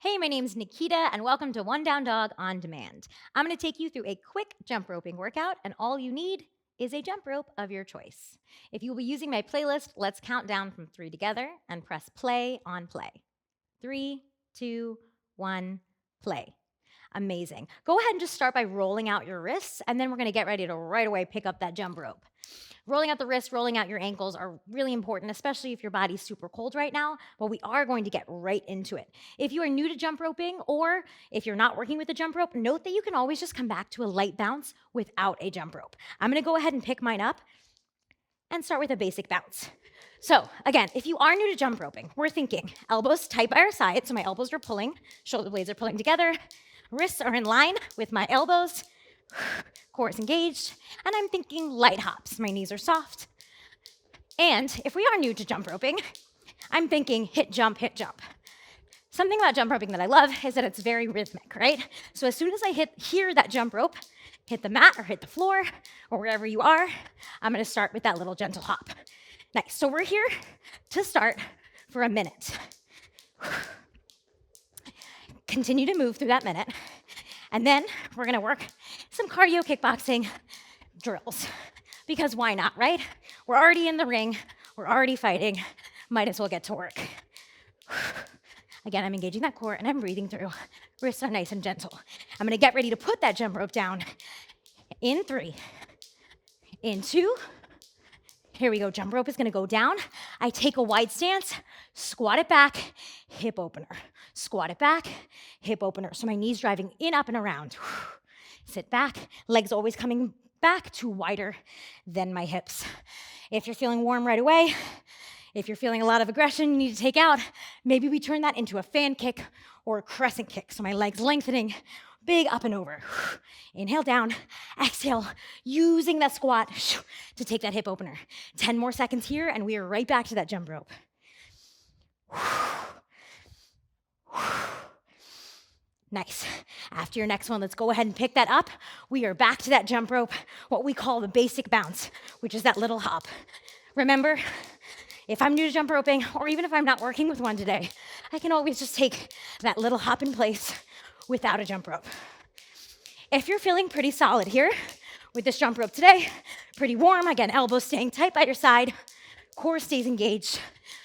Hey, my name's Nikita, and welcome to One Down Dog on Demand. I'm going to take you through a quick jump roping workout, and all you need is a jump rope of your choice. If you will be using my playlist, let's count down from 3 together and press play on play. 3, 2, 1, play. Amazing. Go ahead and just start by rolling out your wrists, and then we're going to get ready to right away pick up that jump rope. Rolling out the wrists, rolling out your ankles are really important, especially if your body's super cold right now, but we are going to get right into it. If you are new to jump roping or if you're not working with a jump rope, note that you can always just come back to a light bounce without a jump rope. I'm gonna go ahead and pick mine up and start with a basic bounce. So again, if you are new to jump roping, we're thinking elbows tight by our side, so my elbows are pulling, shoulder blades are pulling together, wrists are in line with my elbows, core is engaged, and I'm thinking light hops. My knees are soft. And if we are new to jump roping, I'm thinking hit, jump, hit, jump. Something about jump roping that I love is that it's very rhythmic, right? So as soon as I hear that jump rope, hit the mat or hit the floor or wherever you are, I'm gonna start with that little gentle hop. Nice, so we're here to start for a minute. Continue to move through that minute. And then we're gonna work some cardio kickboxing drills. Because why not, right? We're already in the ring, we're already fighting, might as well get to work. Again, I'm engaging that core and I'm breathing through. Wrists are nice and gentle. I'm gonna get ready to put that jump rope down in 3, in 2, here we go, jump rope is gonna go down. I take a wide stance, squat it back, hip opener. Squat it back, hip opener. So my knees driving in, up, and around. Sit back, legs always coming back to wider than my hips. If you're feeling warm right away, if you're feeling a lot of aggression you need to take out, maybe we turn that into a fan kick or a crescent kick. So my legs lengthening, big up and over. Inhale down, exhale, using that squat to take that hip opener. 10 more seconds here, and we are right back to that jump rope. Nice. After your next one, let's go ahead and pick that up. We are back to that jump rope, what we call the basic bounce, which is that little hop. Remember, if I'm new to jump roping, or even if I'm not working with one today, I can always just take that little hop in place without a jump rope. If you're feeling pretty solid here with this jump rope today, pretty warm, again, elbows staying tight by your side, core stays engaged,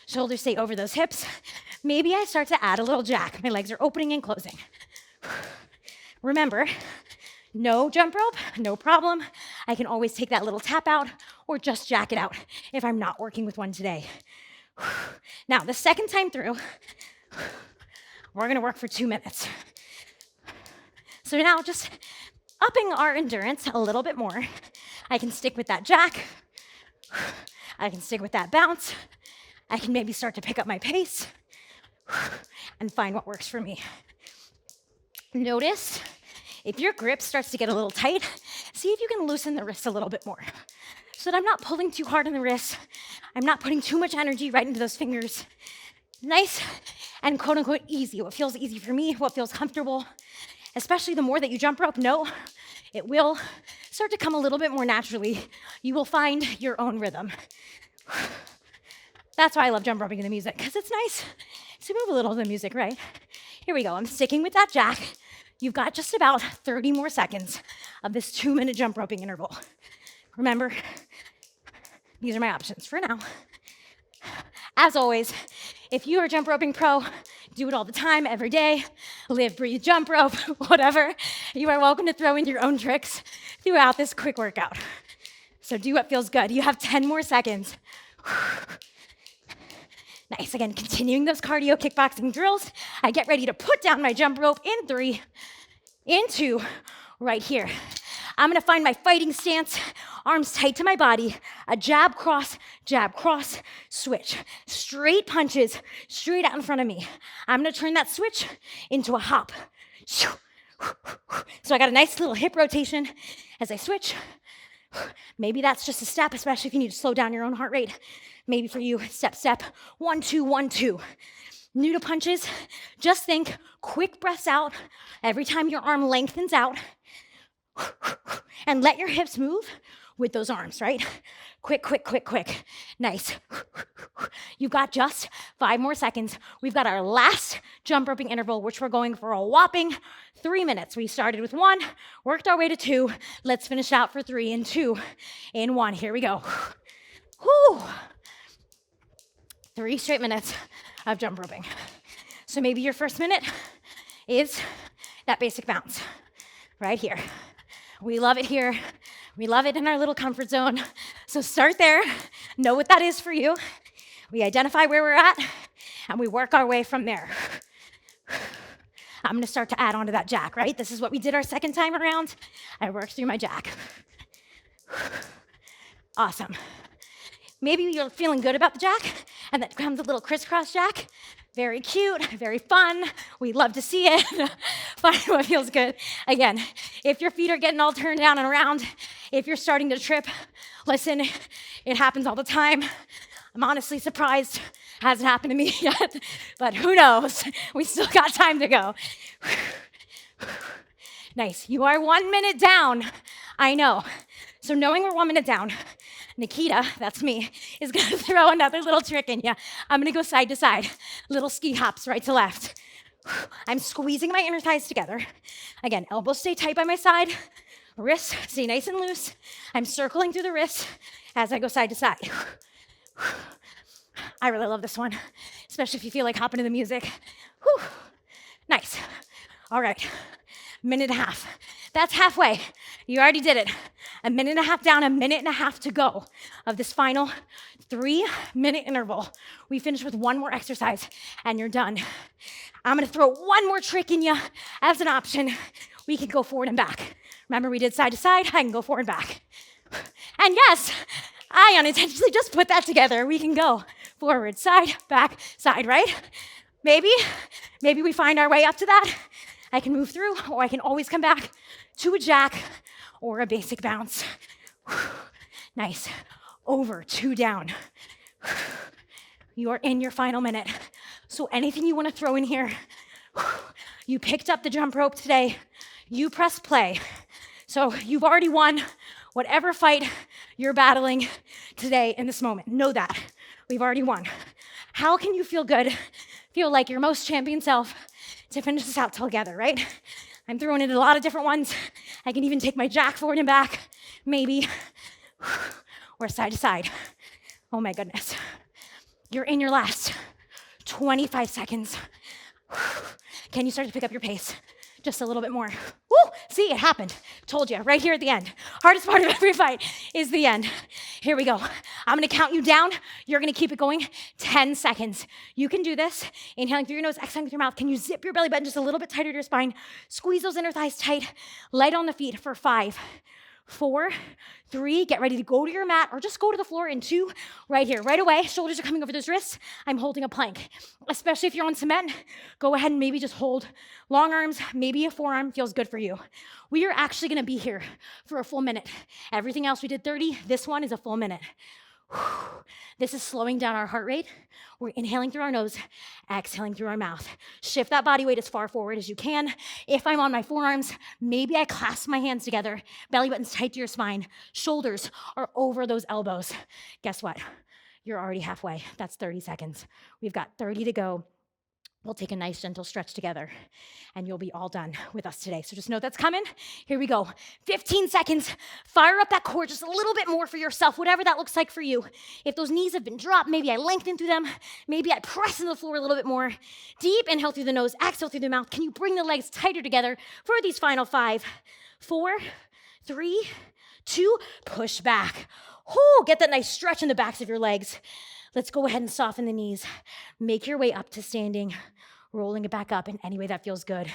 shoulders stay over those hips, maybe I start to add a little jack. My legs are opening and closing. Remember, no jump rope, no problem. I can always take that little tap out or just jack it out if I'm not working with one today. Now, the second time through, we're gonna work for 2 minutes. So now just upping our endurance a little bit more. I can stick with that jack. I can stick with that bounce. I can maybe start to pick up my pace and find what works for me. Notice if your grip starts to get a little tight, see if you can loosen the wrists a little bit more so that I'm not pulling too hard on the wrists. I'm not putting too much energy right into those fingers. Nice and quote unquote easy. What feels easy for me, what feels comfortable. Especially the more that you jump rope, no, it will start to come a little bit more naturally. You will find your own rhythm. That's why I love jump roping in the music, because it's nice to move a little to the music, right? Here we go, I'm sticking with that jack. You've got just about 30 more seconds of this 2-minute jump roping interval. Remember, these are my options for now. As always, if you are a jump roping pro, do it all the time, every day, live, breathe, jump rope, whatever. You are welcome to throw in your own tricks throughout this quick workout. So do what feels good. You have 10 more seconds. Nice, again, continuing those cardio kickboxing drills. I get ready to put down my jump rope in 3, in 2, right here. I'm gonna find my fighting stance, arms tight to my body, a jab, cross, switch. Straight punches, straight out in front of me. I'm gonna turn that switch into a hop. So I got a nice little hip rotation as I switch. Maybe that's just a step, especially if you need to slow down your own heart rate. Maybe for you, step, 1, 2, 1, 2. New to punches, just think quick breaths out every time your arm lengthens out. And let your hips move with those arms, right? Quick, quick, quick, quick. Nice. You've got just 5 more seconds. We've got our last jump roping interval, which we're going for a whopping 3 minutes. We started with 1, worked our way to 2. Let's finish out for 3 in 2 in 1. Here we go. Whew. 3 straight minutes of jump roping. So maybe your first minute is that basic bounce right here. We love it here. We love it in our little comfort zone. So start there. Know what that is for you. We identify where we're at, and we work our way from there. I'm going to start to add on to that jack, right? This is what we did our second time around. I worked through my jack. Awesome. Maybe you're feeling good about the jack, and then comes a little crisscross jack. Very cute, very fun. We love to see it. Find what feels good. Again, if your feet are getting all turned down and around, if you're starting to trip, listen, it happens all the time. I'm honestly surprised. Hasn't happened to me yet, but who knows? We still got time to go. Nice. You are 1 minute down. I know. So knowing we're 1 minute down, Nikita, that's me, is gonna throw another little trick in you. I'm gonna go side to side, little ski hops right to left. I'm squeezing my inner thighs together. Again, elbows stay tight by my side, wrists stay nice and loose. I'm circling through the wrists as I go side to side. I really love this one, especially if you feel like hopping to the music. Whew. Nice. All right, 1.5 minutes. That's halfway. You already did it. 1.5 minutes down, 1.5 minutes to go of this final 3-minute interval. We finish with one more exercise and you're done. I'm gonna throw one more trick in you as an option. We can go forward and back. Remember we did side to side, I can go forward and back. And yes, I unintentionally just put that together. We can go forward, side, back, side, right? Maybe we find our way up to that. I can move through, or I can always come back to a jack or a basic bounce. Nice. Over, 2 down. You are in your final minute. So anything you want to throw in here, you picked up the jump rope today, you press play. So you've already won whatever fight you're battling today in this moment. Know that. We've already won. How can you feel good, feel like your most champion self to finish this out together, right? I'm throwing in a lot of different ones. I can even take my jack forward and back, maybe, or side to side. Oh my goodness. You're in your last 25 seconds. Can you start to pick up your pace? Just a little bit more. Woo! See, it happened. Told you, right here at the end. Hardest part of every fight is the end. Here we go. I'm gonna count you down. You're gonna keep it going 10 seconds. You can do this. Inhaling through your nose, exhaling with your mouth. Can you zip your belly button just a little bit tighter to your spine? Squeeze those inner thighs tight. Light on the feet for 5, 4, 3, get ready to go to your mat or just go to the floor in 2, right here, right away. Shoulders are coming over those wrists. I'm holding a plank. Especially if you're on cement, go ahead and maybe just hold long arms, maybe a forearm feels good for you. We are actually gonna be here for a full minute. Everything else we did 30, this one is a full minute. This is slowing down our heart rate. We're inhaling through our nose, exhaling through our mouth. Shift that body weight as far forward as you can. If I'm on my forearms, maybe I clasp my hands together, belly button's tight to your spine, shoulders are over those elbows. Guess what? You're already halfway. That's 30 seconds. We've got 30 to go. We'll take a nice gentle stretch together and you'll be all done with us today. So just know that's coming. Here we go. 15 seconds. Fire up that core just a little bit more for yourself, whatever that looks like for you. If those knees have been dropped, maybe I lengthen through them. Maybe I press into the floor a little bit more. Deep inhale through the nose, exhale through the mouth. Can you bring the legs tighter together for these final 5, 4, 3, 2, push back. Get that nice stretch in the backs of your legs. Let's go ahead and soften the knees. Make your way up to standing, rolling it back up in any way that feels good.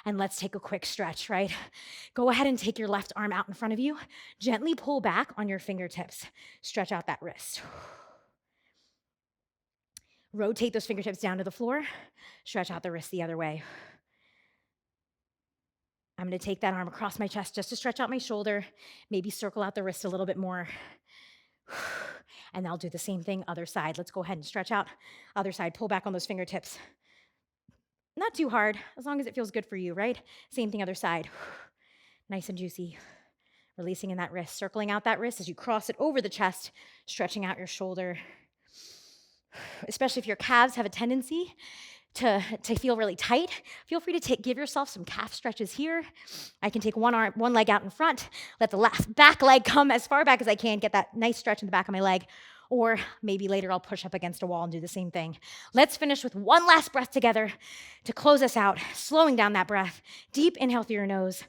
And let's take a quick stretch, right? Go ahead and take your left arm out in front of you. Gently pull back on your fingertips. Stretch out that wrist. Rotate those fingertips down to the floor. Stretch out the wrist the other way. I'm gonna take that arm across my chest just to stretch out my shoulder. Maybe circle out the wrist a little bit more. And I'll do the same thing, other side. Let's go ahead and stretch out. Other side, pull back on those fingertips. Not too hard, as long as it feels good for you, right? Same thing, other side. Nice and juicy. Releasing in that wrist, circling out that wrist as you cross it over the chest, stretching out your shoulder. Especially if your calves have a tendency to feel really tight, feel free to give yourself some calf stretches here. I can take one leg out in front, let the last back leg come as far back as I can, get that nice stretch in the back of my leg. Or maybe later I'll push up against a wall and do the same thing. Let's finish with one last breath together to close us out, slowing down that breath. Deep inhale through your nose.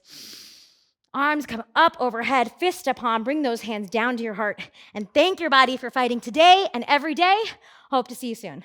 Arms come up overhead, fist to palm. Bring those hands down to your heart and thank your body for fighting today and every day. Hope to see you soon.